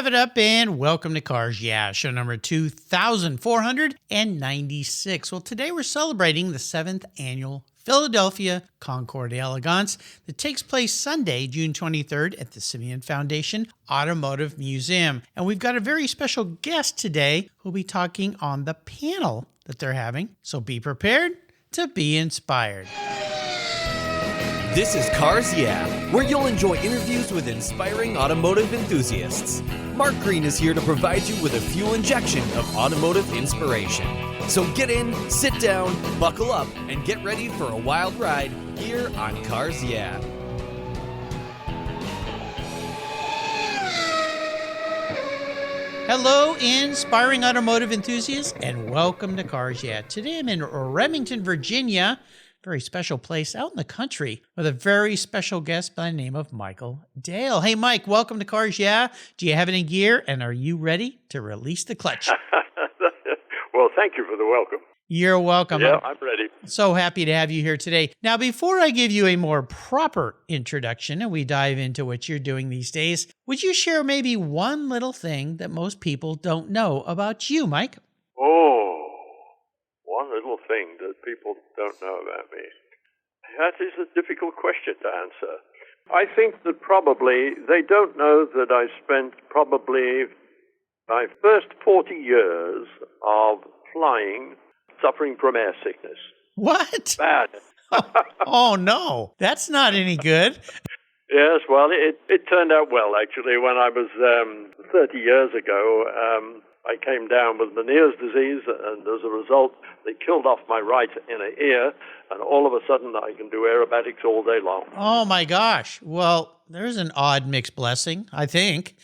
Rev it up and welcome to Cars Yeah, show number 2496. Well, today we're celebrating the 7th annual Philadelphia Concours d'Elegance that takes place Sunday, June 23rd at the Simeone Foundation Automotive Museum. And we've got a very special guest today who'll be talking on the panel that they're having. So be prepared to be inspired. This is Cars Yeah, where you'll enjoy interviews with inspiring automotive enthusiasts. Mark Green is here to provide you with a fuel injection of automotive inspiration. So get in, sit down, buckle up, and get ready for a wild ride here on Cars Yeah. Hello, inspiring automotive enthusiasts, and welcome to Cars Yeah. Today I'm in Remington, Virginia. Very special place out in the country with a very special guest by the name of Michael Dale. Hey, Mike, welcome to Cars Yeah. Do you have any gear, and are you ready to release the clutch? Well, thank you for the welcome. You're welcome. Yeah, I'm ready. So happy to have you here today. Now, before I give you a more proper introduction and we dive into what you're doing these days, would you share maybe one little thing that most people don't know about you, Mike? One little thing that people don't know about me. That is a difficult question to answer. I think that probably they don't know that I spent probably my first 40 years of flying suffering from air sickness. What? Bad. Oh, no. That's not any good. Yes, well, it turned out well, actually. When I was 30 years ago, I came down with Meniere's disease, and as a result, they killed off my right inner ear, and all of a sudden I can do aerobatics all day long. Oh, my gosh. Well, there's an odd mixed blessing, I think.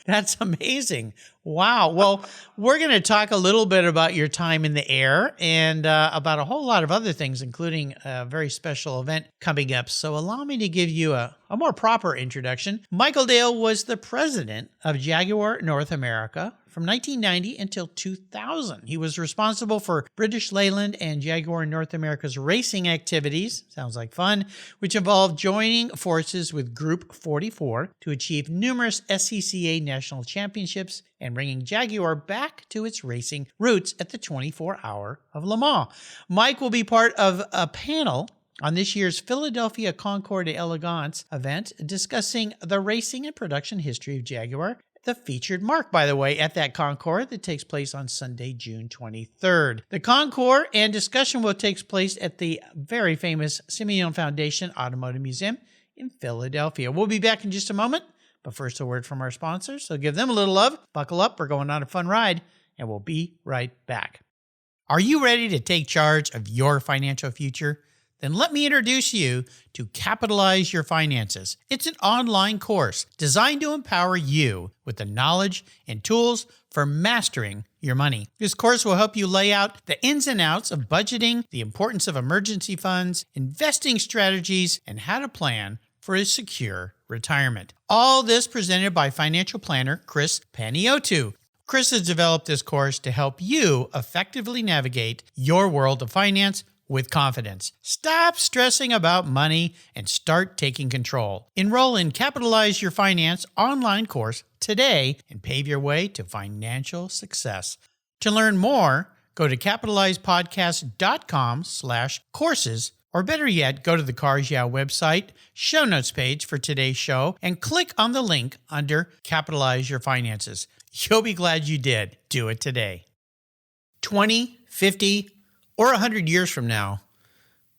That's amazing. Wow. Well, we're going to talk a little bit about your time in the air and about a whole lot of other things, including a very special event coming up. So allow me to give you a more proper introduction. Michael Dale was the president of Jaguar North America from 1990 until 2000. He was responsible for British Leyland and Jaguar North America's racing activities, sounds like fun, which involved joining forces with Group 44 to achieve numerous SCCA National Championships and bringing Jaguar back to its racing roots at the 24 Hour of Le Mans. Mike will be part of a panel on this year's Philadelphia Concours d'Elegance event discussing the racing and production history of Jaguar, the featured marque, by the way, at that concours that takes place on Sunday, June 23rd. The concours and discussion will take place at the very famous Simeone Foundation Automotive Museum in Philadelphia. We'll be back in just a moment, but first a word from our sponsors, so give them a little love. Buckle up, we're going on a fun ride, and we'll be right back. Are you ready to take charge of your financial future? Then let me introduce you to Capitalize Your Finances. It's an online course designed to empower you with the knowledge and tools for mastering your money. This course will help you lay out the ins and outs of budgeting, the importance of emergency funds, investing strategies, and how to plan for a secure retirement. All this presented by financial planner Chris Paniotu. Chris has developed this course to help you effectively navigate your world of finance with confidence. Stop stressing about money and start taking control. Enroll in Capitalize Your Finance online course today and pave your way to financial success. To learn more, go to capitalizepodcast.com/courses, or better yet, go to the Cars Yeah website, show notes page for today's show, and click on the link under Capitalize Your Finances. You'll be glad you did. Do it today. 20, 50, or 100 years from now,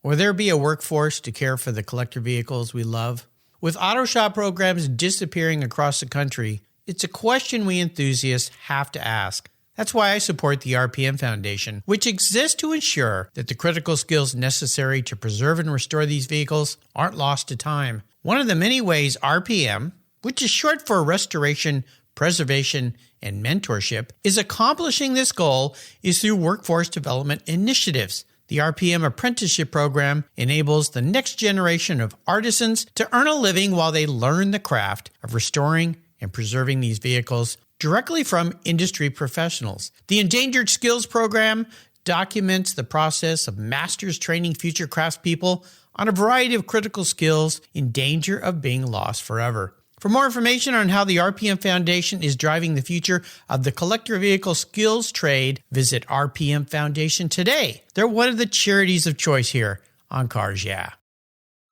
will there be a workforce to care for the collector vehicles we love? With auto shop programs disappearing across the country, it's a question we enthusiasts have to ask. That's why I support the RPM Foundation, which exists to ensure that the critical skills necessary to preserve and restore these vehicles aren't lost to time. One of the many ways RPM, which is short for Restoration, Preservation, and Mentorship, is accomplishing this goal is through workforce development initiatives. The RPM apprenticeship program enables the next generation of artisans to earn a living while they learn the craft of restoring and preserving these vehicles directly from industry professionals. The Endangered Skills Program documents the process of masters training future craftspeople on a variety of critical skills in danger of being lost forever. For more information on how the RPM Foundation is driving the future of the collector vehicle skills trade, visit RPM Foundation today. They're one of the charities of choice here on Cars Yeah!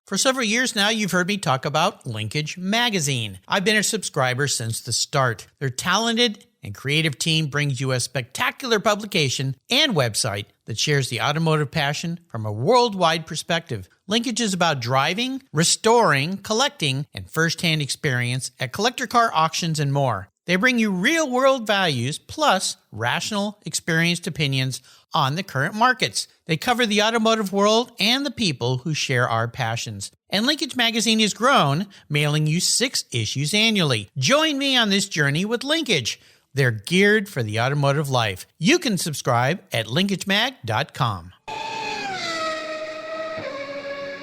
For several years now, you've heard me talk about Linkage Magazine. I've been a subscriber since the start. Their talented and creative team brings you a spectacular publication and website that shares the automotive passion from a worldwide perspective. Linkage is about driving, restoring, collecting, and first-hand experience at collector car auctions and more. They bring you real-world values plus rational, experienced opinions on the current markets. They cover the automotive world and the people who share our passions. And Linkage Magazine has grown, mailing you 6 issues annually. Join me on this journey with Linkage. They're geared for the automotive life. You can subscribe at linkagemag.com.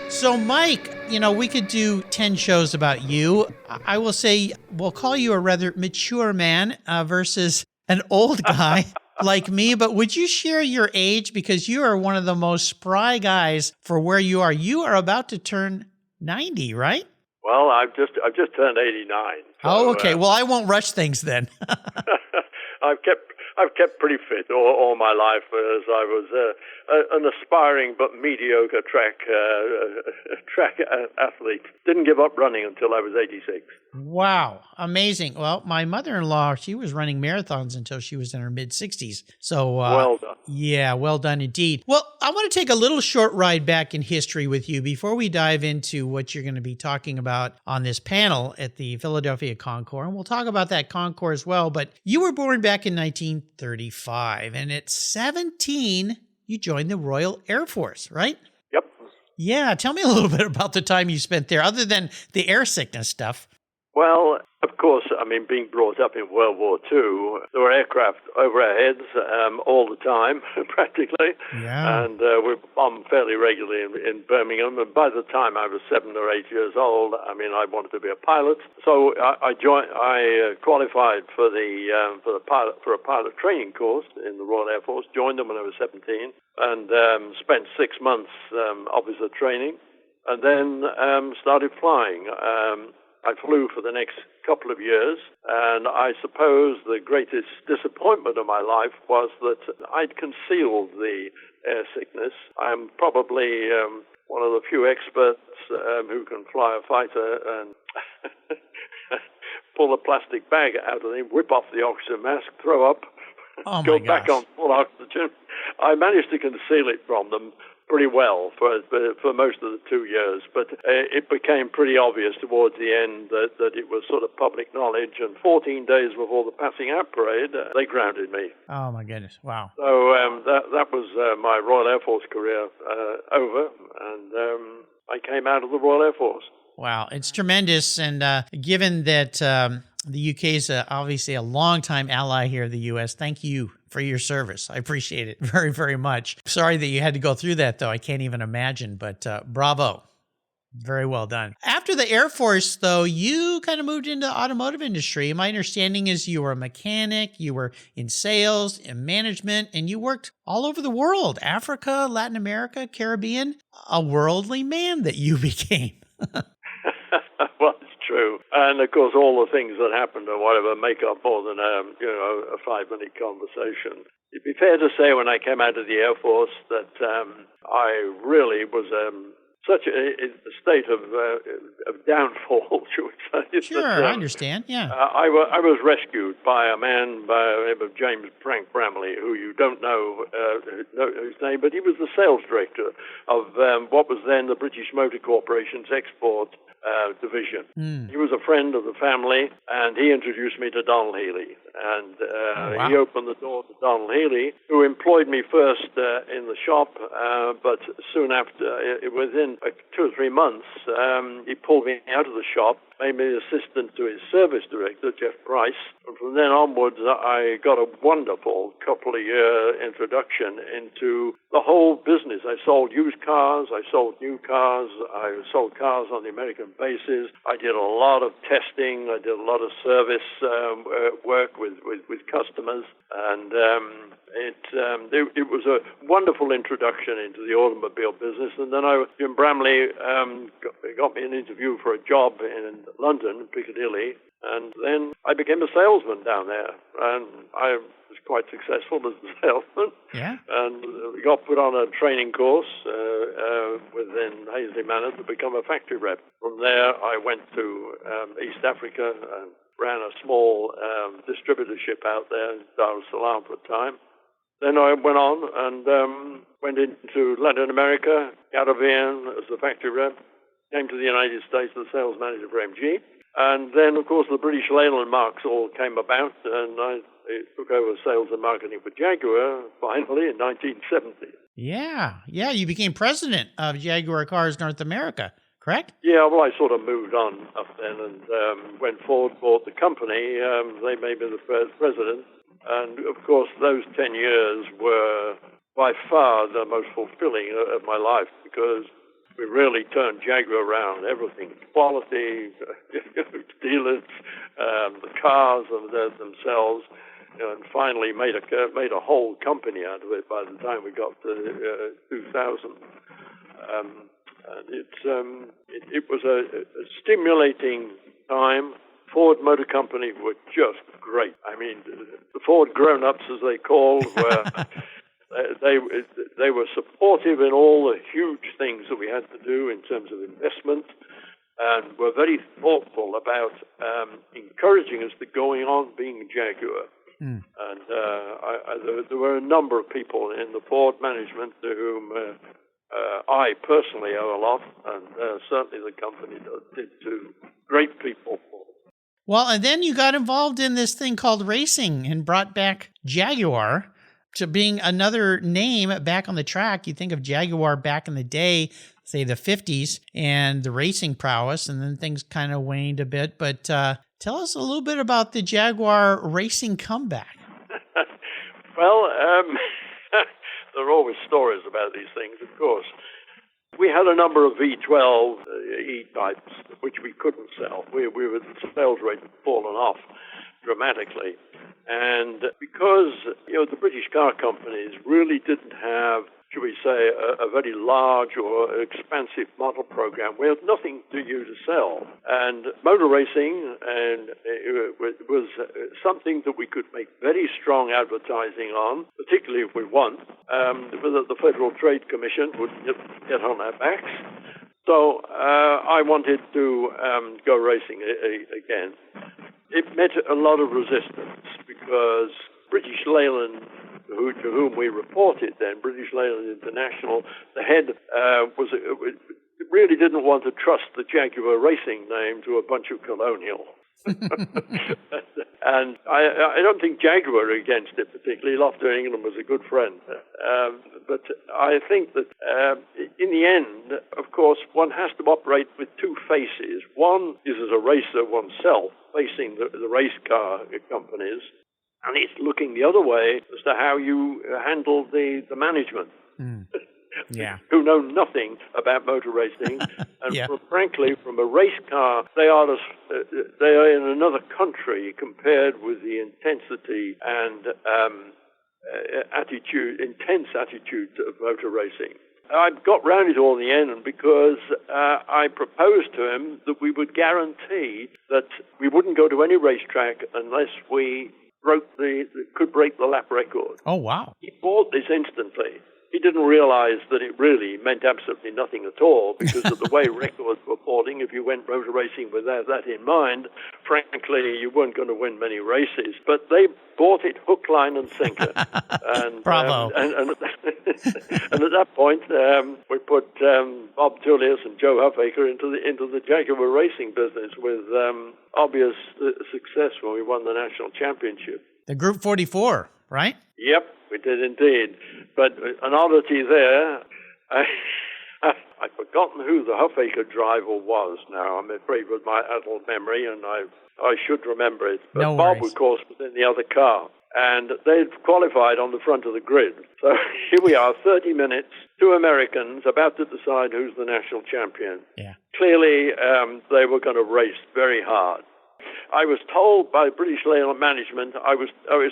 So, Mike, we could do 10 shows about you. I will say we'll call you a rather mature man versus an old guy like me. But would you share your age? Because you are one of the most spry guys for where you are. You are about to turn 90, right? Well, I've just turned 89. So, oh, okay. Well, I won't rush things then. I've kept pretty fit all my life, as I was an aspiring but mediocre track athlete. Didn't give up running until I was 86. Wow, amazing. Well, my mother-in-law, she was running marathons until she was in her mid-60s. So, well done. Yeah, well done indeed. Well, I want to take a little short ride back in history with you before we dive into what you're going to be talking about on this panel at the Philadelphia Concours. And we'll talk about that Concours as well. But you were born back in 1935, and at 17, you joined the Royal Air Force, right? Yep. Yeah, tell me a little bit about the time you spent there, other than the air sickness stuff. Well, of course, being brought up in World War II, there were aircraft over our heads all the time, practically. Yeah. And we bombed fairly regularly in Birmingham. And by the time I was 7 or 8 years old, I wanted to be a pilot. So I qualified for a pilot training course in the Royal Air Force. Joined them when I was 17, and spent 6 months officer training, and then started flying. I flew for the next couple of years, and I suppose the greatest disappointment of my life was that I'd concealed the air sickness. I'm probably one of the few experts who can fly a fighter and pull a plastic bag out of it, whip off the oxygen mask, throw up, go back on full oxygen. I managed to conceal it from them pretty well for most of the 2 years, but it became pretty obvious towards the end that it was sort of public knowledge, and 14 days before the passing out parade, they grounded me. Oh, my goodness. Wow. So that was my Royal Air Force career over, and I came out of the Royal Air Force. Wow. It's tremendous, and given that the UK is obviously a longtime ally here of the U.S., thank you for your service. I appreciate it very, very much. Sorry that you had to go through that, though. I can't even imagine, but bravo. Very well done. After the Air Force, though, you kind of moved into the automotive industry. My understanding is you were a mechanic, you were in sales and management, and you worked all over the world, Africa, Latin America, Caribbean. A worldly man that you became. Well, it's true. And, of course, all the things that happened or whatever make up more than, a 5-minute conversation. It'd be fair to say when I came out of the Air Force that I really was such a state of downfall, should we say. Sure, I understand, yeah. I was rescued by a man by the name of James Frank Bramley, who you don't know his name, but he was the sales director of what was then the British Motor Corporation's export division. He was a friend of the family, and he introduced me to Donald Healey. And wow. He opened the door to Donald Healey, who employed me first in the shop, but soon after, within 2 or 3 months, he pulled me out of the shop, made me assistant to his service director, Jeff Price. And from then onwards, I got a wonderful couple-of-year introduction into the whole business. I sold used cars, I sold new cars, I sold cars on the American basis. I did a lot of testing, I did a lot of service work with customers, and it was a wonderful introduction into the automobile business. And then Jim Bramley got me an interview for a job in London, Piccadilly, and then I became a salesman down there, and I was quite successful as a salesman. Yeah. And we got put on a training course within Hazley Manor to become a factory rep. From there, I went to East Africa and ran a small distributorship out there in Dar es Salaam for a time. Then I went on and went into Latin America, Caribbean as the factory rep, came to the United States as sales manager for MG. And then, of course, the British Leyland marques all came about, and I took over sales and marketing for Jaguar finally in 1970. Yeah. You became president of Jaguar Cars North America, correct? Yeah, well, I sort of moved on up then, and when Ford bought the company, they made me the first president. And, of course, those 10 years were by far the most fulfilling of my life because we really turned Jaguar around. Everything, quality, dealers, the cars themselves, and finally made a whole company out of it by the time we got to 2000. And it was a stimulating time. Ford Motor Company were just great. I mean, the Ford grown-ups, as they called, were they were supportive in all the huge things that we had to do in terms of investment, and were very thoughtful about encouraging us to going on being Jaguar. And there were a number of people in the Ford management to whom I personally owe a lot, and certainly the company did too. Great people. Well, and then you got involved in this thing called racing and brought back Jaguar to being another name back on the track. You think of Jaguar back in the day, say the 50s, and the racing prowess, and then things kind of waned a bit. But tell us a little bit about the Jaguar racing comeback. Well, there are always stories about these things, of course. We had a number of V12 E-types, which we couldn't sell. The sales rate had fallen off dramatically. And because, the British car companies really didn't have, should we say, a very large or expansive model program, we had nothing to sell. And motor racing was something that we could make very strong advertising on, particularly if we won. The Federal Trade Commission would get on our backs. So I wanted to go racing again. It met a lot of resistance because British Leyland, to whom we reported then, British Leyland International, the head really didn't want to trust the Jaguar racing name to a bunch of colonial. And I don't think Jaguar were against it particularly. Lofter England was a good friend. But I think that in the end, of course, one has to operate with two faces. One is as a racer oneself, facing the race car companies, and it's looking the other way as to how you handle the management. Yeah. Who know nothing about motor racing, and Yeah. frankly, from a race car, they are in another country compared with the intensity and intense attitude of motor racing. I got round it all in the end because I proposed to him that we would guarantee that we wouldn't go to any racetrack unless we could break the lap record. Oh, wow. He bought this instantly. He didn't realize that it really meant absolutely nothing at all because of the way records were falling. If you went motor racing without that in mind, frankly, you weren't going to win many races. But they bought it hook, line, and sinker. And, Bravo. And at that point, we put Bob Tullius and Joe Huffaker into the Jaguar racing business with obvious success when we won the national championship. The Group 44, right? Yep, we did indeed. But an oddity there, I've forgotten who the Huffaker driver was now. I'm afraid with my adult memory, and I should remember it. But No Bob, worries. of course, was in the other car. And they'd qualified on the front of the grid. So here we are, 30 minutes, two Americans about to decide who's the national champion. Yeah. Clearly, they were going to race very hard. I was told by British Leyland management I was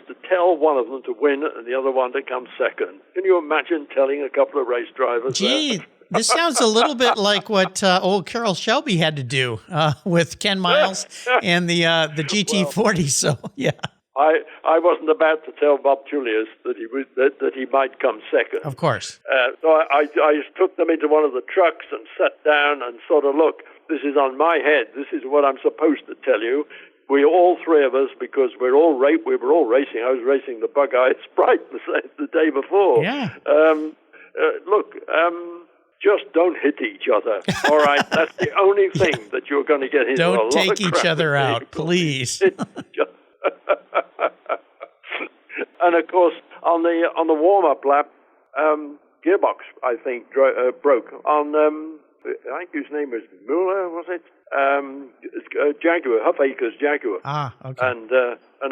to tell one of them to win and the other one to come second. Can you imagine telling a couple of race drivers Gee, that? This sounds a little bit like what old Carroll Shelby had to do with Ken Miles and the GT40. So, yeah. I wasn't about to tell Bob Julius that he might come second. Of course. So I just took them into one of the trucks and sat down and sort of, look, this is on my head. This is what I'm supposed to tell you. We all three of us, because we were all racing. I was racing the Bug-Eyed Sprite the day before. Yeah. Look, just don't hit each other. All right, that's the only thing that you're going to get into. Don't take each other out, please. And of course, on the warm-up lap, gearbox I think broke on. I think his name was Mueller, was it? Jaguar, Huffaker's Jaguar. Ah, okay. And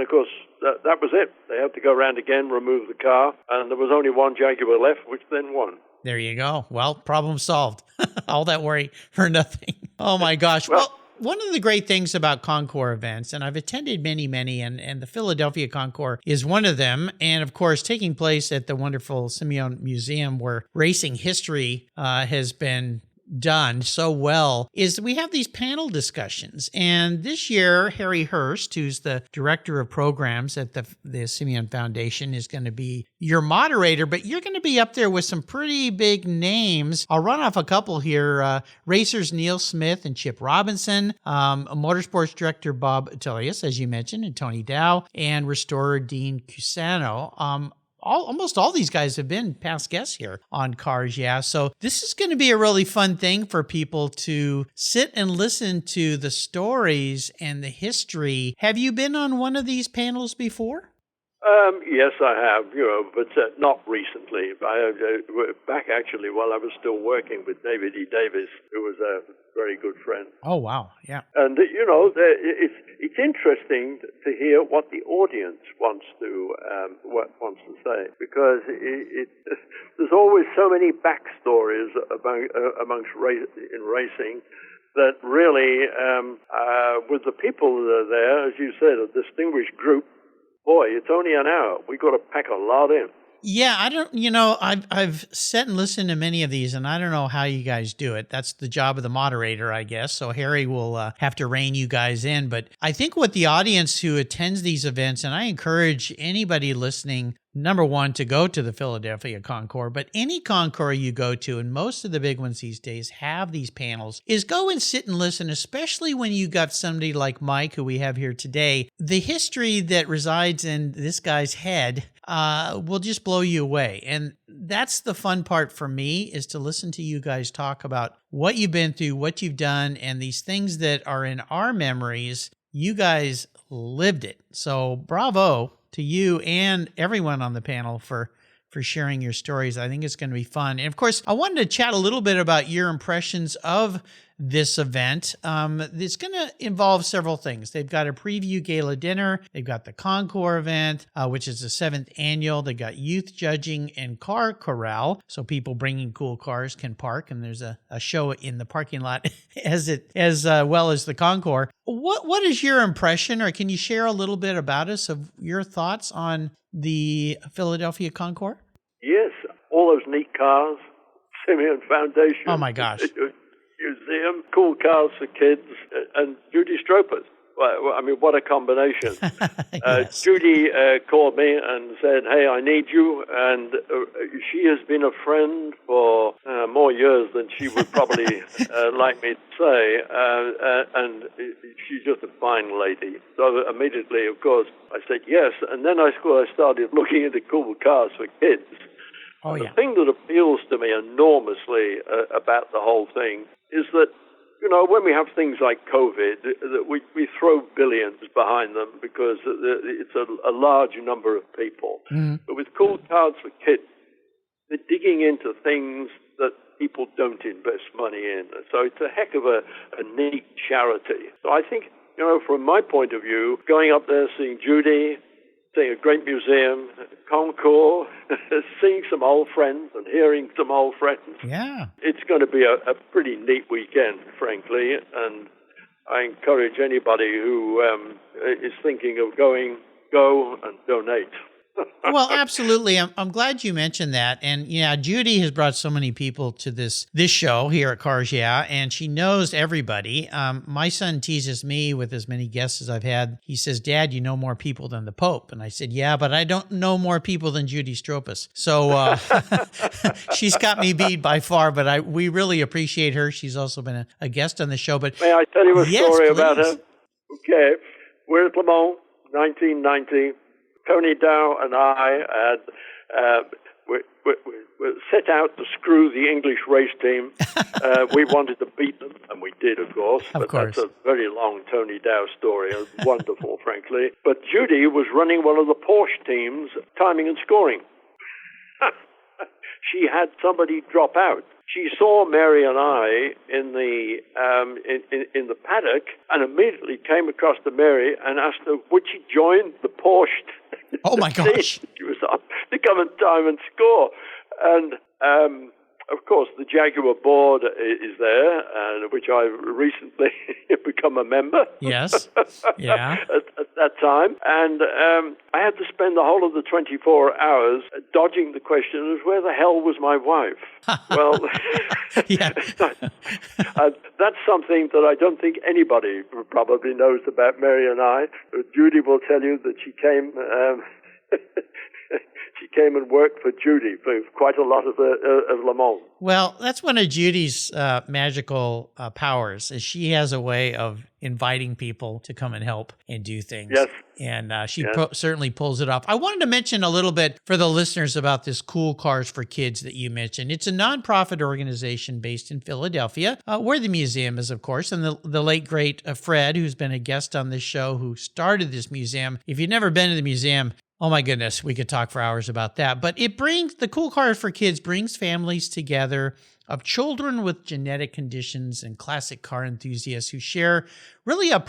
of course, that was it. They had to go around again, remove the car, and there was only one Jaguar left, which then won. There you go. Well, problem solved. All that worry for nothing. Oh, my gosh. Well, one of the great things about Concours events, and I've attended many, and the Philadelphia Concours is one of them, and of course, taking place at the wonderful Simeone Museum, where racing history has been done so well, is we have these panel discussions. And this year, Harry Hurst, who's the director of programs at the Simeone Foundation, is going to be your moderator, but you're going to be up there with some pretty big names. I'll run off a couple here. Racers Neil Smith and Chip Robinson, motorsports director Bob Atelius, as you mentioned, and Tony Dow, and restorer Dean Cusano. Almost all these guys have been past guests here on Cars Yeah. So this is going to be a really fun thing for people to sit and listen to the stories and the history. Have you been on one of these panels before? Yes, I have, but not recently. Back actually while I was still working with David E. Davis, who was a very good friend. Oh, wow. Yeah. And, it's interesting to hear what the audience wants to say, because there's always so many backstories amongst in racing that really, with the people that are there, as you said, a distinguished group. Boy, it's only an hour. We've got to pack a lot in. Yeah, I've sat and listened to many of these, and I don't know how you guys do it. That's the job of the moderator, I guess. So Harry will have to rein you guys in. But I think what the audience who attends these events, and I encourage anybody listening, number one, to go to the Philadelphia Concours, but any Concours you go to, and most of the big ones these days have these panels, is go and sit and listen, especially when you got somebody like Mike, who we have here today. The history that resides in this guy's head will just blow you away. And that's the fun part for me, is to listen to you guys talk about what you've been through, what you've done, and these things that are in our memories. You guys lived it. So bravo to you and everyone on the panel for sharing your stories. I think it's going to be fun. And of course, I wanted to chat a little bit about your impressions of this event. It's going to involve several things. They've got a preview gala dinner. They've got the Concours event, which is the 7th annual. They got youth judging and car corral, so people bringing cool cars can park, and there's a show in the parking lot as well as the Concours. What is your impression, or can you share a little bit about us of your thoughts on the Philadelphia Concours? Yes, all those neat cars, Simeone Foundation. Oh my gosh. Museum, cool cars for kids, and Judy Stropers. Well, I mean, what a combination. Yes. Judy called me and said, hey, I need you. And she has been a friend for more years than she would probably like me to say. And she's just a fine lady. So immediately, of course, I said yes. And then I started looking into cool cars for kids. Oh, yeah. The thing that appeals to me enormously about the whole thing is that, when we have things like COVID, that we throw billions behind them because it's a large number of people. Mm-hmm. But with cool cars for kids, they're digging into things that people don't invest money in. So it's a heck of a neat charity. So I think, from my point of view, going up there, seeing Judy, seeing a great museum, Concours, seeing some old friends and hearing some old friends. Yeah. It's going to be a pretty neat weekend, frankly, and I encourage anybody who is thinking of go and donate. Well, absolutely. I'm glad you mentioned that. And yeah, Judy has brought so many people to this show here at Cars Yeah, and she knows everybody. My son teases me with as many guests as I've had. He says, "Dad, you know more people than the Pope." And I said, "Yeah, but I don't know more people than Judy Stropus." So she's got me beat by far, but we really appreciate her. She's also been a guest on the show. But may I tell you a yes, story please. about her? Okay, we're at Le Mans, 1990. Tony Dow and I were set out to screw the English race team. We wanted to beat them, and we did, of course. Of course. That's a very long Tony Dow story. It was wonderful, frankly. But Judy was running one of the Porsche teams, timing and scoring. She had somebody drop out. She saw Mary and I in the paddock, and immediately came across to Mary and asked her, would she join the Porsche? Oh my gosh! She was on to come and time and score, and of course the Jaguar board is there, and which I've recently become a member. Yes. Yeah. at that time, and I had to spend the whole of the 24 hours dodging the question of where the hell was my wife. Well, Yeah. that's something that I don't think anybody probably knows about Mary and I. Judy will tell you that she came. She came and worked for Judy for quite a lot of Le Mans. Well, that's one of Judy's magical powers, is she has a way of inviting people to come and help and do things. Yes. And she certainly pulls it off. I wanted to mention a little bit for the listeners about this Cool Cars for Kids that you mentioned. It's a nonprofit organization based in Philadelphia, where the museum is, of course, and the late, great Fred, who's been a guest on this show, who started this museum. If you've never been to the museum, oh my goodness, we could talk for hours about that. But the Cool Cars for Kids brings families together of children with genetic conditions and classic car enthusiasts who share really a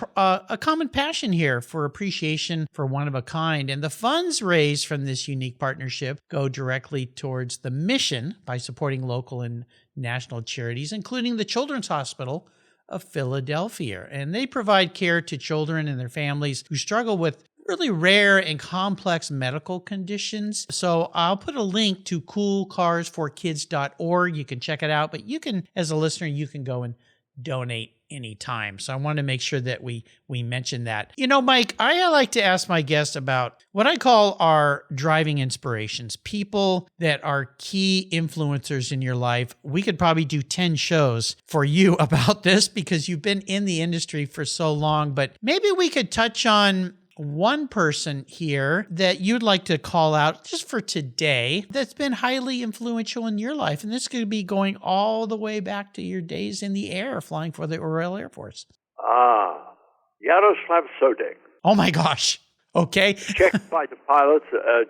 common passion here for appreciation for one of a kind. And the funds raised from this unique partnership go directly towards the mission by supporting local and national charities, including the Children's Hospital of Philadelphia. And they provide care to children and their families who struggle with really rare and complex medical conditions. So I'll put a link to coolcarsforkids.org. You can check it out, but you can, as a listener, you can go and donate anytime. So I want to make sure that we mention that. You know, Mike, I like to ask my guests about what I call our driving inspirations, people that are key influencers in your life. We could probably do 10 shows for you about this because you've been in the industry for so long, but maybe we could touch on one person here that you'd like to call out just for today that's been highly influential in your life. And this could be going all the way back to your days in the air, flying for the Royal Air Force. Jaroslav Sodek. Oh my gosh. Okay. Czech fighter pilot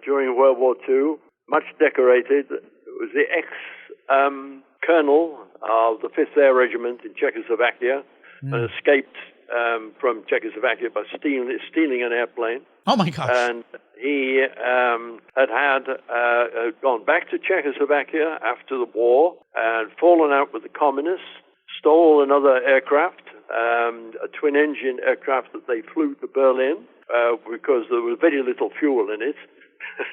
during World War II, much decorated. Was the ex-colonel of the 5th Air Regiment in Czechoslovakia and escaped from Czechoslovakia by stealing an airplane. Oh my gosh. And he had gone back to Czechoslovakia after the war and fallen out with the communists, stole another aircraft, a twin-engine aircraft that they flew to Berlin because there was very little fuel in it.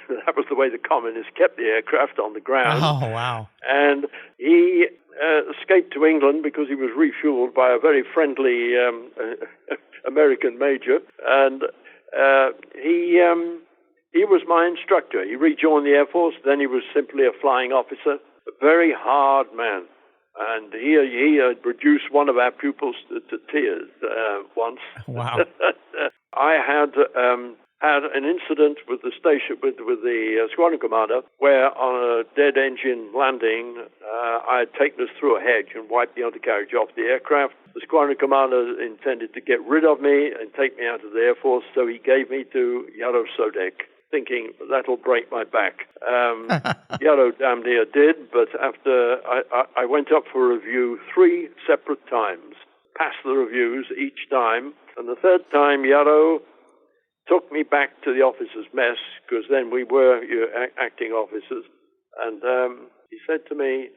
That was the way the communists kept the aircraft on the ground. Oh, wow. And he escaped to England because he was refueled by a very friendly American major, and he was my instructor. He rejoined the Air Force, then he was simply a flying officer. A very hard man, and he had reduced one of our pupils to tears once. Wow. I had an incident with the station, with the squadron commander, where on a dead engine landing, I had taken us through a hedge and wiped the undercarriage off the aircraft. The squadron commander intended to get rid of me and take me out of the Air Force, so he gave me to Jaro Sodek, thinking that'll break my back. Jaro damn near did, but after I went up for review 3 separate times, passed the reviews each time, and the third time Jaro took me back to the officers' mess, because then we were acting officers, and he said to me,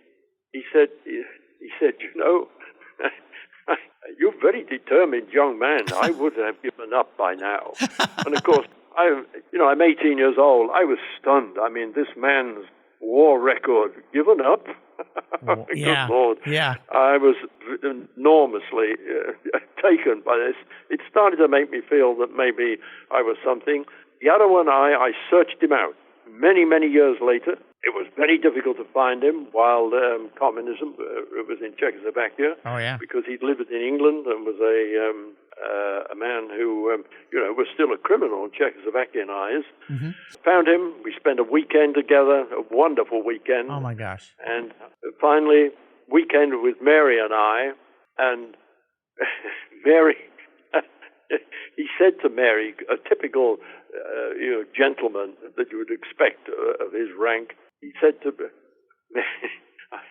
he said, you know, you're a very determined young man. I would have given up by now. And of course, I'm 18 years old. I was stunned. I mean, this man's war record given up. Yeah. Good Lord. Yeah. I was enormously taken by this. It started to make me feel that maybe I was something. Jaguar and I searched him out many, many years later. It was very difficult to find him while communism was in Czechoslovakia. Oh, yeah. Because he'd lived in England and was a man who, was still a criminal in Czechoslovakian eyes. Mm-hmm. Found him. We spent a weekend together, a wonderful weekend. Oh, my gosh. And finally, weekend with Mary and I, and Mary, he said to Mary, a typical, gentleman that you would expect of his rank, he said to me,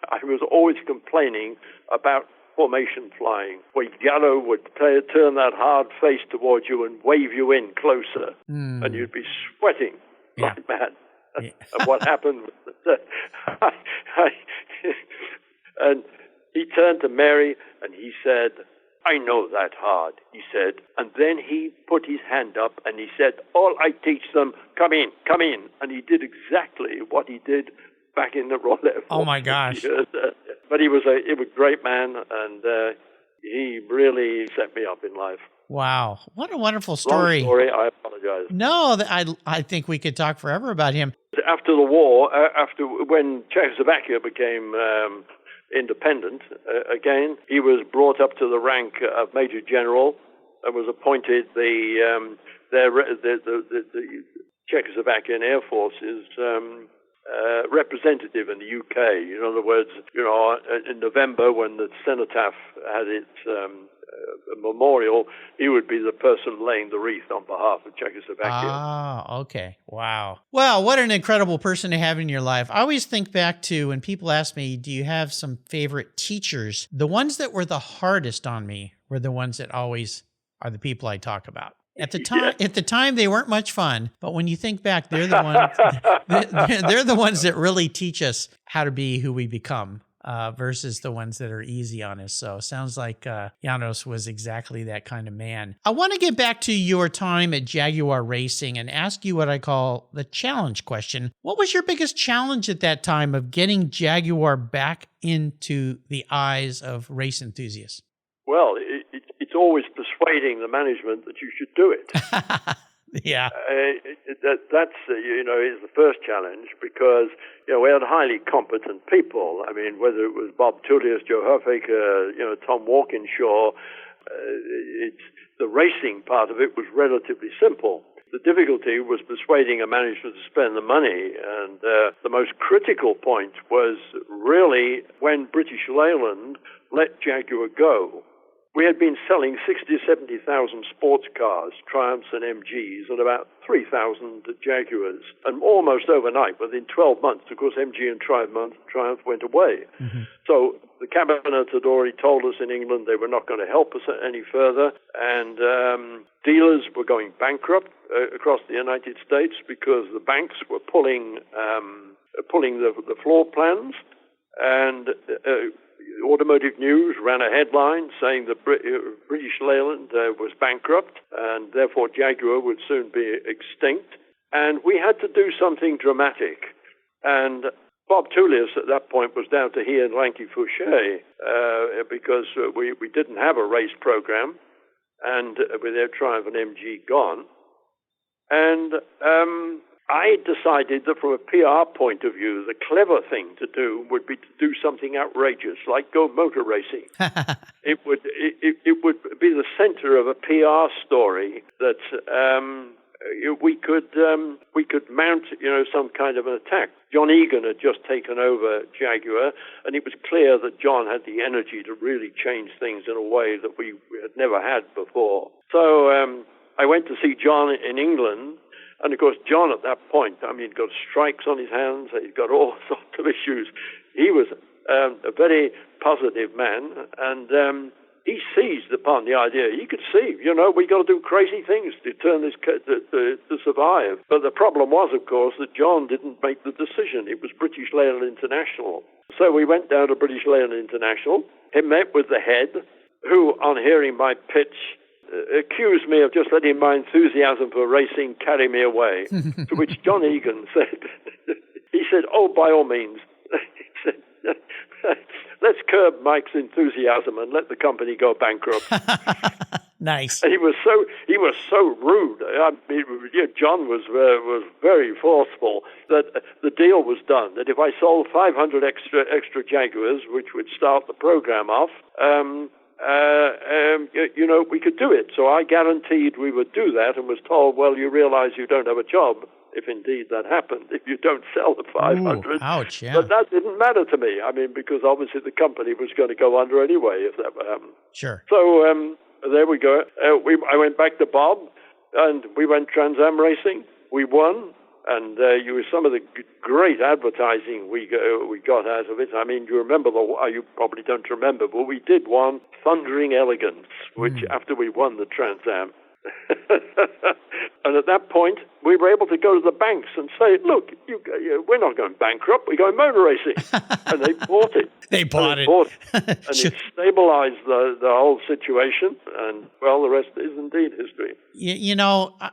I was always complaining about formation flying, where Gallo would turn that hard face towards you and wave you in closer, and you'd be sweating like mad. Yeah. And what happened was that and he turned to Mary and he said, I know that hard, he said. And then he put his hand up and he said, all I teach them, come in. And he did exactly what he did back in the Royal Air Force. Oh, my gosh. But he was a great man, and he really set me up in life. Wow. What a wonderful story. Long story, I apologize. No, I think we could talk forever about him. After the war, when Czechoslovakia became independent, again, he was brought up to the rank of Major General and was appointed the Czechoslovakian Air Force's representative in the UK. In other words, in November when the cenotaph had its memorial, he would be the person laying the wreath on behalf of Czechoslovakia. Ah, okay. Wow. Well, what an incredible person to have in your life. I always think back to when people ask me, do you have some favorite teachers? The ones that were the hardest on me were the ones that always are the people I talk about. At the time, they weren't much fun, but when you think back, they're the ones. They're the ones that really teach us how to be who we become, versus the ones that are easy on us. So, sounds like Janos was exactly that kind of man. I want to get back to your time at Jaguar Racing and ask you what I call the challenge question. What was your biggest challenge at that time of getting Jaguar back into the eyes of race enthusiasts? Well, it's always persuading the management that you should do it. Yeah. That's is the first challenge, because we had highly competent people. I mean, whether it was Bob Tullius, Joe Huffaker, Tom Walkinshaw, the racing part of it was relatively simple. The difficulty was persuading a management to spend the money, and the most critical point was really when British Leyland let Jaguar go. We had been selling 60,000 to 70,000 sports cars, Triumphs and MGs, and about 3,000 Jaguars. And almost overnight, within 12 months, of course, MG and Triumph went away. Mm-hmm. So the cabinet had already told us in England they were not going to help us any further, and dealers were going bankrupt across the United States because the banks were pulling the floor plans, and Automotive News ran a headline saying that British Leyland was bankrupt, and therefore Jaguar would soon be extinct. And we had to do something dramatic. And Bob Tullius at that point was down to he and Lanky Fouché, because we didn't have a race program, and with their Triumph and MG gone. And I decided that from a PR point of view, the clever thing to do would be to do something outrageous, like go motor racing. It would be the center of a PR story that we could mount some kind of an attack. John Egan had just taken over Jaguar, and it was clear that John had the energy to really change things in a way that we had never had before. So I went to see John in England. And, of course, John at that point, he'd got strikes on his hands, he'd got all sorts of issues. He was a very positive man, and he seized upon the idea. He could see, we got to do crazy things to turn this, to survive. But the problem was, of course, that John didn't make the decision. It was British Leyland International. So we went down to British Leyland International. He met with the head, who, on hearing my pitch, accused me of just letting my enthusiasm for racing carry me away. To which John Egan said, he said, "Oh, by all means." He said, "Let's curb Mike's enthusiasm and let the company go bankrupt." Nice. And he was so rude. I mean, John was very forceful that the deal was done that if I sold 500 extra Jaguars, which would start the program off, we could do it. So I guaranteed we would do that, and was told, "Well, you realize you don't have a job if indeed that happened, if you don't sell the 500. Ooh, ouch, yeah. But that didn't matter to me. I mean, because obviously the company was going to go under anyway if that would happen. Sure. So there we go. I went back to Bob, and we went Trans Am racing. We won, and some of the great advertising we got out of it. I mean, you probably don't remember, but we did one, Thundering Elegance, which after we won the Trans Am. And at that point, we were able to go to the banks and say, "Look, we're not going bankrupt. We're going motor racing." And they bought it. They bought it. And it stabilized the whole situation. And, well, the rest is indeed history.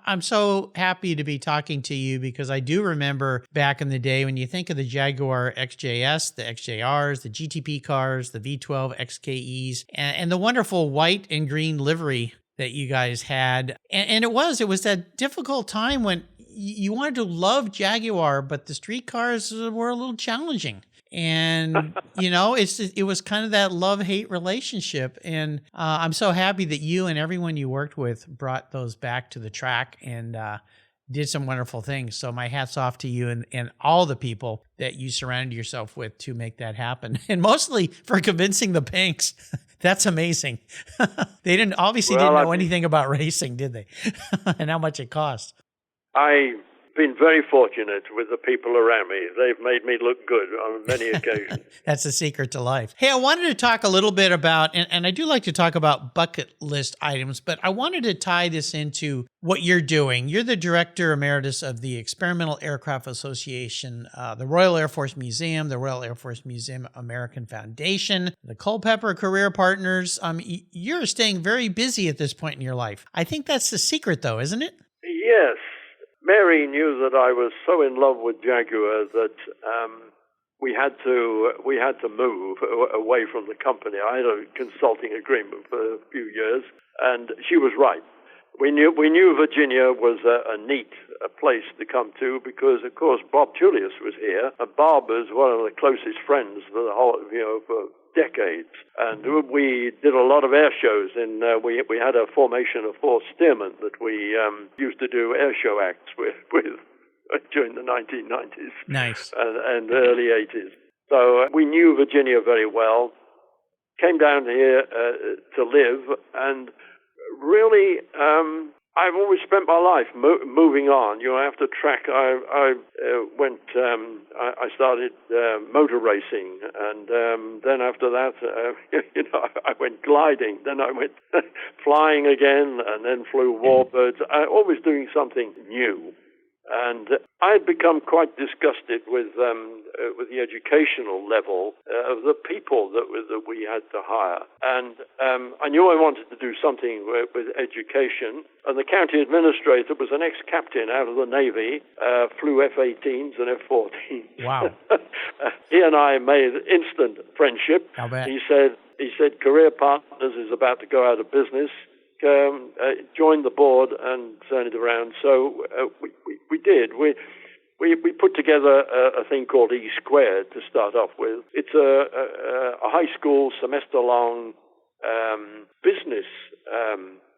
I'm so happy to be talking to you because I do remember back in the day when you think of the Jaguar XJS, the XJRs, the GTP cars, the V12 XKEs, and the wonderful white and green livery that you guys had. And it was that difficult time when you wanted to love Jaguar, but the street cars were a little challenging. And, it was kind of that love-hate relationship. And I'm so happy that you and everyone you worked with brought those back to the track and did some wonderful things. So my hat's off to you and all the people that you surrounded yourself with to make that happen. And mostly for convincing the banks. That's amazing. They didn't know anything about racing, did they? And how much it cost. I've been very fortunate with the people around me. They've made me look good on many occasions. That's the secret to life. Hey, I wanted to talk a little bit about, and I do like to talk about bucket list items, but I wanted to tie this into what you're doing. You're the Director Emeritus of the Experimental Aircraft Association, the Royal Air Force Museum, the Royal Air Force Museum American Foundation, the Culpeper Career Partners. You're staying very busy at this point in your life. I think that's the secret, though, isn't it? Yes. Mary knew that I was so in love with Jaguar that we had to move away from the company. I had a consulting agreement for a few years, and she was right. We knew Virginia was a neat place to come to because, of course, Bob Julius was here, and Bob is one of the closest friends for the whole, for decades. And we did a lot of air shows, and we had a formation of 4 Stearman that we used to do air show acts with during the 1990s. Nice. And early 80s. So we knew Virginia very well, came down here to live, and really I've always spent my life moving on. After track, I started motor racing, and then after that, I went gliding. Then I went flying again, and then flew warbirds. Always doing something new. And I had become quite disgusted with the educational level of the people that we had to hire. And I knew I wanted to do something with education. And the county administrator was an ex-captain out of the Navy, flew F-18s and F-14s. Wow. He and I made instant friendship. I'll bet. He said, Career Partners is about to go out of business. Joined the board and turned it around. So we did. We put together a thing called E Squared to start off with. It's a high school semester-long business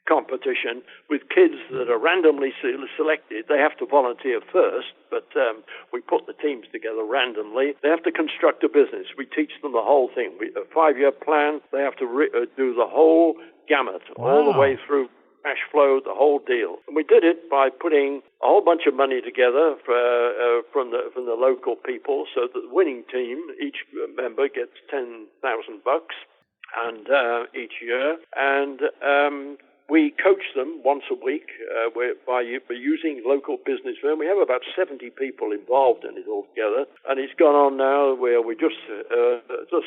competition with kids that are randomly selected. They have to volunteer first, but we put the teams together randomly. They have to construct a business. We teach them the whole thing. A 5-year plan. They have to do the whole gamut, all the way through cash flow, the whole deal. And we did it by putting a whole bunch of money together from the local people, so that the winning team, each member gets $10,000 and each year, and we coach them once a week by using local business firm. We have about 70 people involved in it altogether, and it's gone on now where we just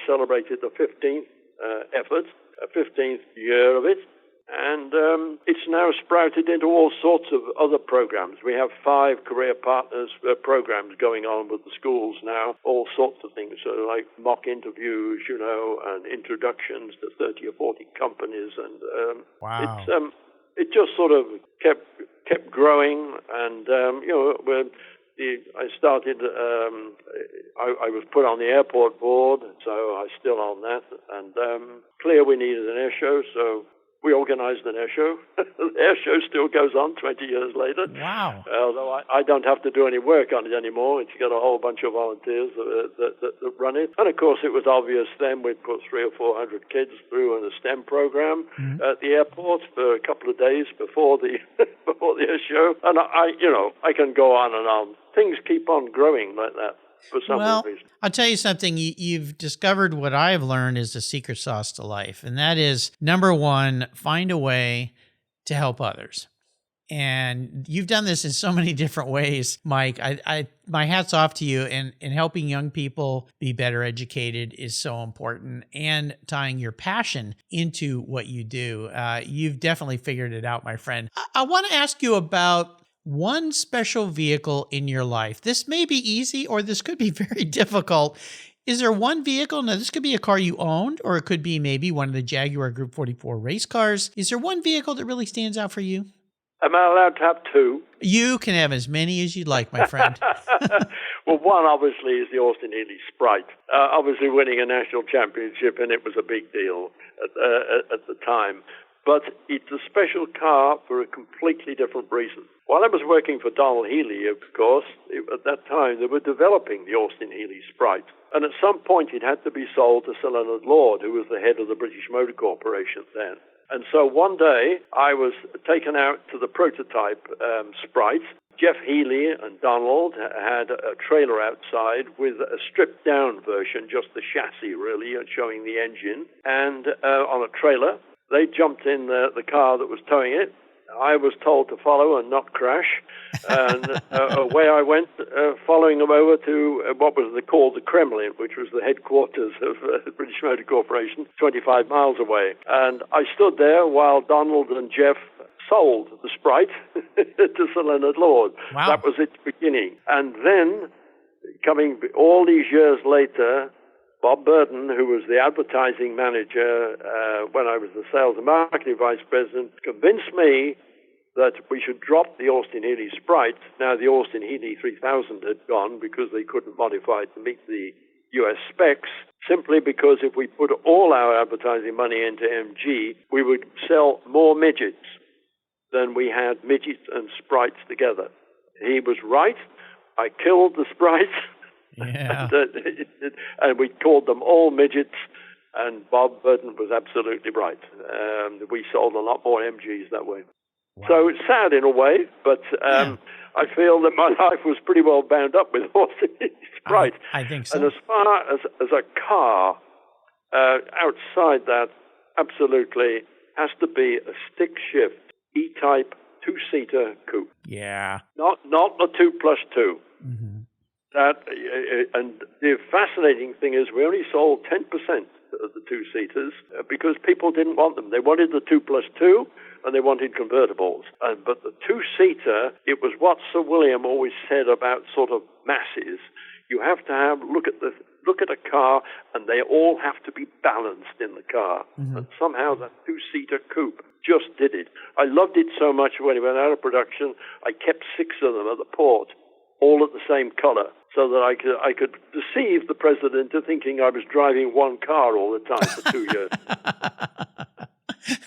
celebrated the 15th effort, 15th year of it. And it's now sprouted into all sorts of other programs. We have 5 career partners programs going on with the schools now, all sorts of things, like mock interviews, and introductions to 30 or 40 companies. And wow. it just sort of kept growing. And, I started, I was put on the airport board, so I'm still on that. And clear we needed an air show, so we organized an air show. The air show still goes on 20 years later. Wow. Although I don't have to do any work on it anymore. It's got a whole bunch of volunteers that run it. And, of course, it was obvious then we'd put 300 or 400 kids through a STEM program at the airport for a couple of days before the air show. And, I can go on and on. Things keep on growing like that. For some reason. I'll tell you something. You've discovered what I've learned is the secret sauce to life. And that is, number one, find a way to help others. And you've done this in so many different ways, Mike. My hat's off to you. And helping young people be better educated is so important. And tying your passion into what you do. You've definitely figured it out, my friend. I want to ask you about one special vehicle in your life. This may be easy or this could be very difficult. Is there one vehicle? Now, this could be a car you owned, or it could be maybe one of the Jaguar Group 44 race cars. Is there one vehicle that really stands out for you? Am I allowed to have 2? You can have as many as you'd like, my friend. Well, one obviously is the Austin Healey Sprite. Obviously winning a national championship, and it was a big deal at the time. But it's a special car for a completely different reason. While I was working for Donald Healey, of course, at that time, they were developing the Austin Healey Sprite. And at some point, it had to be sold to Sir Leonard Lord, who was the head of the British Motor Corporation then. And so one day, I was taken out to the prototype Sprite. Jeff Healey and Donald had a trailer outside with a stripped-down version, just the chassis, really, showing the engine, and on a trailer. They jumped in the car that was towing it. I was told to follow and not crash. And away I went, following them over to what was called the Kremlin, which was the headquarters of the British Motor Corporation, 25 miles away. And I stood there while Donald and Jeff sold the Sprite to Sir Leonard Lord. Wow. That was its beginning. And then, coming all these years later, Bob Burton, who was the advertising manager when I was the sales and marketing vice president, convinced me that we should drop the Austin Healey Sprite. Now, the Austin Healey 3000 had gone because they couldn't modify it to meet the U.S. specs, simply because if we put all our advertising money into MG, we would sell more midgets than we had midgets and Sprites together. He was right. I killed the Sprites. Yeah. And we called them all midgets, and Bob Burton was absolutely right. We sold a lot more MGs that way. Wow. So it's sad in a way, but I feel that my life was pretty well bound up with Austin Sprite. I think so. And as far as a car, outside that, absolutely has to be a stick shift E-type 2-seater coupe. Yeah. Not a 2+2. Mm-hmm. And the fascinating thing is we only sold 10% of the 2-seaters because people didn't want them. They wanted the 2+2 and they wanted convertibles. But the 2-seater, it was what Sir William always said about sort of masses. You have to look at a car, and they all have to be balanced in the car. Mm-hmm. And somehow that 2-seater coupe just did it. I loved it so much when it went out of production, I kept 6 of them at the port, all at the same color, so that I could deceive the president into thinking I was driving one car all the time for 2 years.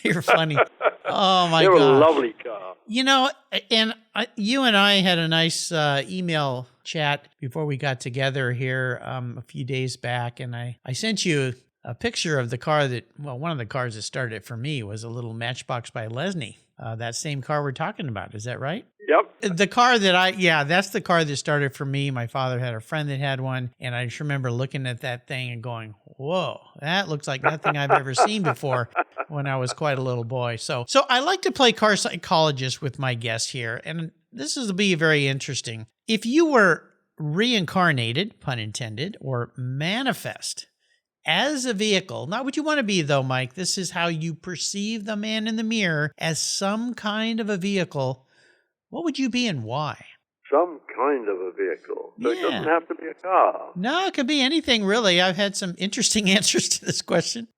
You're funny. Oh, my God. They were a lovely car. You know, and you and I had a nice email chat before we got together here a few days back, and I sent you a picture of the car one of the cars that started it for me was a little Matchbox by Lesney. That same car we're talking about. Is that right? Yep. The car that's the car that started for me. My father had a friend that had one, and I just remember looking at that thing and going, whoa, that looks like nothing I've ever seen before when I was quite a little boy. So I like to play car psychologist with my guests here, and this will be very interesting. If you were reincarnated, pun intended, or manifest as a vehicle, not what you want to be though, Mike, this is how you perceive the man in the mirror as some kind of a vehicle, what would you be and why? Some kind of a vehicle. So it Yeah. doesn't have to be a car. No, it could be anything really. I've had some interesting answers to this question.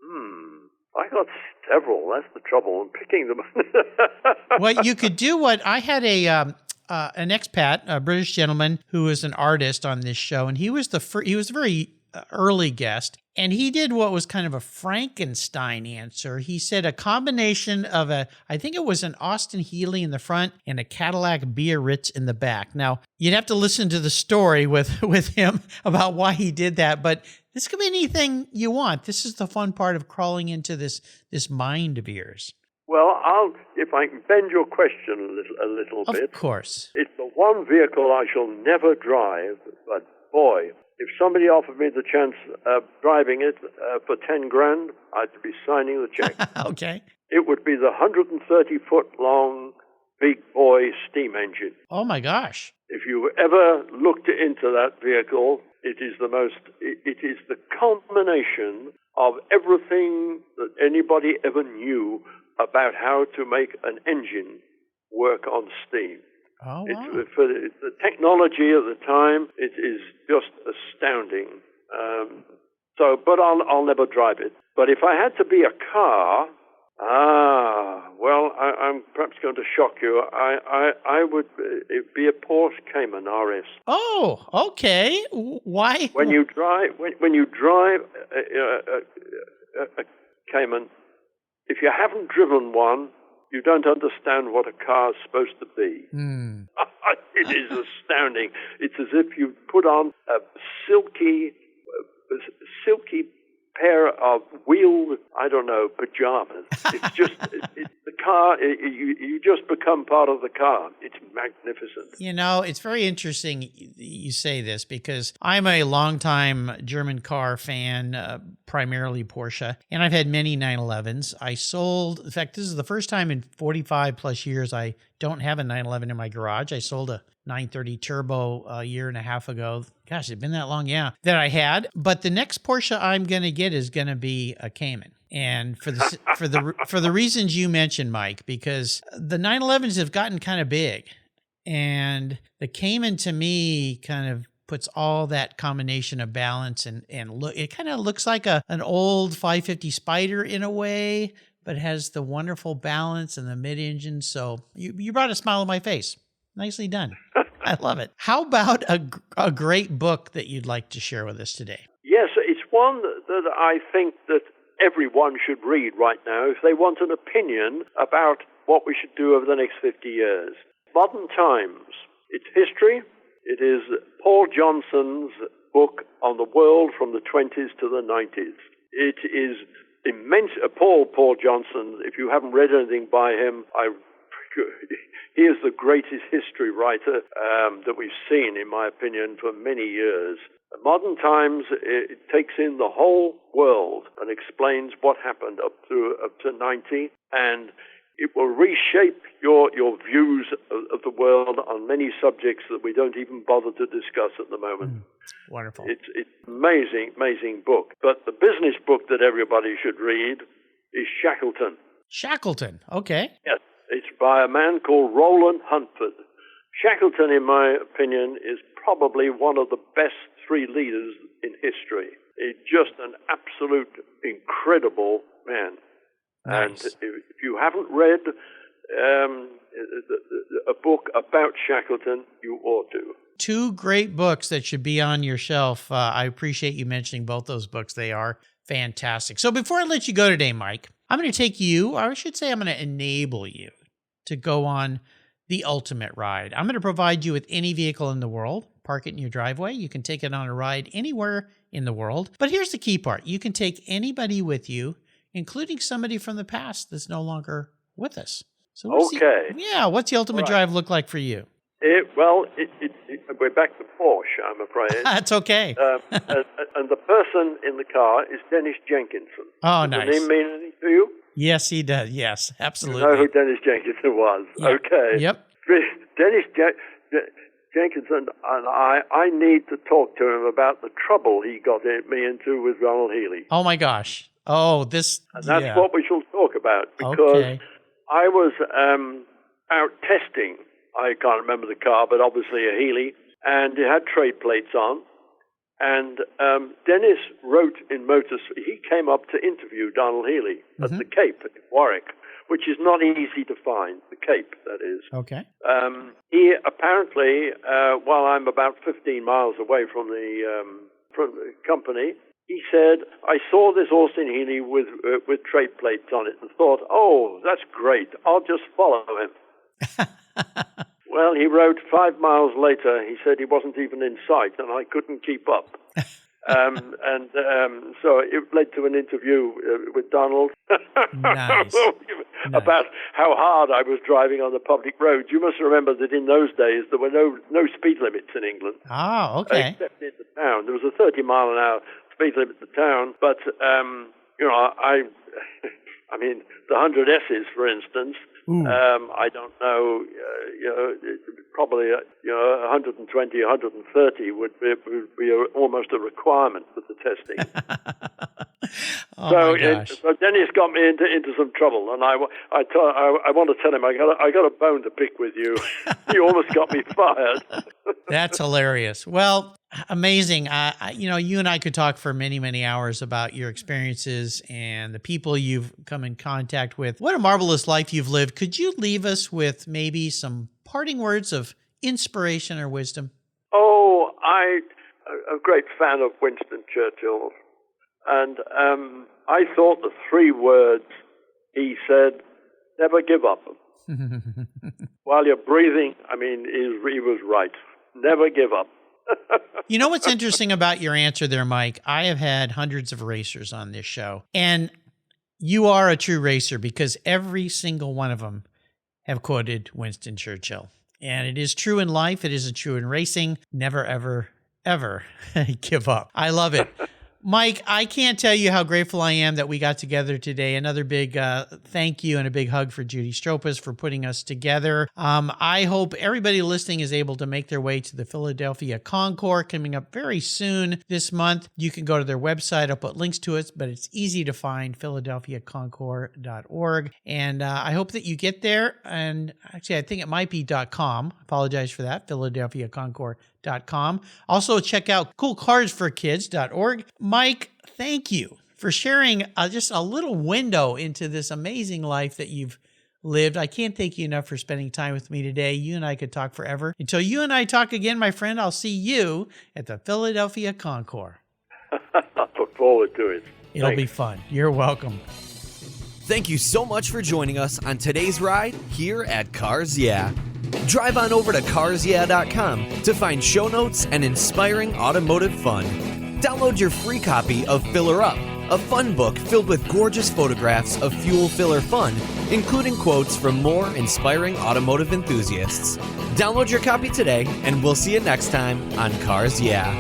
I got several. That's the trouble in picking them. What you could do, what I had an expat, a British gentleman who was an artist on this show, and he was he was a very early guest, and he did what was kind of a Frankenstein answer. He said a combination of I think it was an Austin Healey in the front and a Cadillac Biarritz in the back. Now, you'd have to listen to the story with him about why he did that, but this could be anything you want. This is the fun part of crawling into this mind of yours. Well, if I can bend your question a little bit. Of course. It's the one vehicle I shall never drive, but boy, if somebody offered me the chance of driving it for 10 grand, I'd be signing the check. Okay. It would be the 130-foot long big boy steam engine. Oh my gosh. If you ever looked into that vehicle, it is the culmination of everything that anybody ever knew about how to make an engine work on steam. Oh, wow. For the technology at the time, it is just astounding. But I'll never drive it. But if I had to be a car, I'm perhaps going to shock you. I would be a Porsche Cayman RS. Oh, okay. Why? When you drive a Cayman, if you haven't driven one, you don't understand what a car is supposed to be. It is astounding. It's as if you put on a silky pair of wheeled, pajamas. It's just, the car, you just become part of the car. It's magnificent. You know, it's very interesting you say this because I'm a longtime German car fan, primarily Porsche, and I've had many 911s. I sold, in fact, this is the first time in 45 plus years I don't have a 911 in my garage. I sold a 930 Turbo a year and a half ago. Gosh, it's been that long, yeah, that I had. But the next Porsche I'm going to get is going to be a Cayman. And for the reasons you mentioned, Mike, because the 911s have gotten kind of big. And the Cayman to me kind of puts all that combination of balance and look. It kind of looks like an old 550 Spider in a way, but has the wonderful balance and the mid-engine. So you brought a smile on my face. Nicely done. I love it. How about a great book that you'd like to share with us today? Yes, it's one that I think that everyone should read right now if they want an opinion about what we should do over the next 50 years. Modern Times. It's history. It is Paul Johnson's book on the world from the 20s to the 90s. It is immense. Paul Johnson, if you haven't read anything by him, he is the greatest history writer that we've seen, in my opinion, for many years. Modern Times, it takes in the whole world and explains what happened up to 90, and it will reshape your views of the world on many subjects that we don't even bother to discuss at the moment. Wonderful. It's amazing book. But the business book that everybody should read is Shackleton. Shackleton, okay. Yes. It's by a man called Roland Huntford. Shackleton, in my opinion, is probably one of the best three leaders in history. He's just an absolute incredible man. Nice. And if you haven't read a book about Shackleton, you ought to. Two great books that should be on your shelf. I appreciate you mentioning both those books. They are fantastic. So before I let you go today, Mike, I'm going to take you, or I should say I'm going to enable you to go on the ultimate ride. I'm going to provide you with any vehicle in the world, park it in your driveway. You can take it on a ride anywhere in the world. But here's the key part. You can take anybody with you, including somebody from the past that's no longer with us. So what's the ultimate drive look like for you? We're back to Porsche, I'm afraid. That's okay. And the person in the car is Dennis Jenkinson. Oh, Does nice. the name mean anything to you? Yes, he does. Yes, absolutely. You know who Dennis Jenkinson was? Yep. Okay. Yep. Jenkins and I need to talk to him about the trouble he got me into with Donald Healey. Oh, my gosh. Oh, this... And that's what we shall talk about, because I was out testing, I can't remember the car, but obviously a Healey, and it had trade plates on. And Dennis wrote in Motors, he came up to interview Donald Healey at the Cape in Warwick, which is not easy to find, the Cape, that is. Okay. He apparently, while I'm about 15 miles away from the company, he said, I saw this Austin Healey with trade plates on it and thought, oh, that's great, I'll just follow him. Well, he wrote 5 miles later, he said he wasn't even in sight, and I couldn't keep up. So it led to an interview with Donald about how hard I was driving on the public roads. You must remember that in those days there were no speed limits in England. Oh, okay. Except in the town. There was a 30-mile-an-hour speed limit in the town, but I mean, the 100 S's, for instance. I don't know, probably 120, 130 would be almost a requirement for the testing. So Dennis got me into some trouble, and I want to tell him I got a bone to pick with you. You almost got me fired. That's hilarious. Well, amazing. You and I could talk for many, many hours about your experiences and the people you've come in contact with. What a marvelous life you've lived. Could you leave us with maybe some parting words of inspiration or wisdom? Oh, I'm a great fan of Winston Churchill. And I thought the 3 words he said, never give up. While you're breathing, I mean, he was right. Never give up. You know what's interesting about your answer there, Mike? I have had hundreds of racers on this show, and you are a true racer because every single one of them have quoted Winston Churchill. And it is true in life. It isn't true in racing. Never, ever, ever give up. I love it. Mike, I can't tell you how grateful I am that we got together today. Another big thank you and a big hug for Judy Stropas for putting us together. I hope everybody listening is able to make their way to the Philadelphia Concours coming up very soon this month. You can go to their website. I'll put links to it, but it's easy to find, philadelphiaconcours.org. And I hope that you get there. And actually, I think it might be .com. I apologize for that, philadelphiaconcours.com. Also, check out coolcarsforkids.org. Mike, thank you for sharing just a little window into this amazing life that you've lived. I can't thank you enough for spending time with me today. You and I could talk forever. Until you and I talk again, my friend, I'll see you at the Philadelphia Concours. I look forward to it. It'll be fun. You're welcome. Thank you so much for joining us on today's ride here at Cars Yeah. Drive on over to carsyeah.com to find show notes and inspiring automotive fun. Download your free copy of Filler Up, a fun book filled with gorgeous photographs of fuel filler fun, including quotes from more inspiring automotive enthusiasts. Download your copy today, and we'll see you next time on Cars Yeah.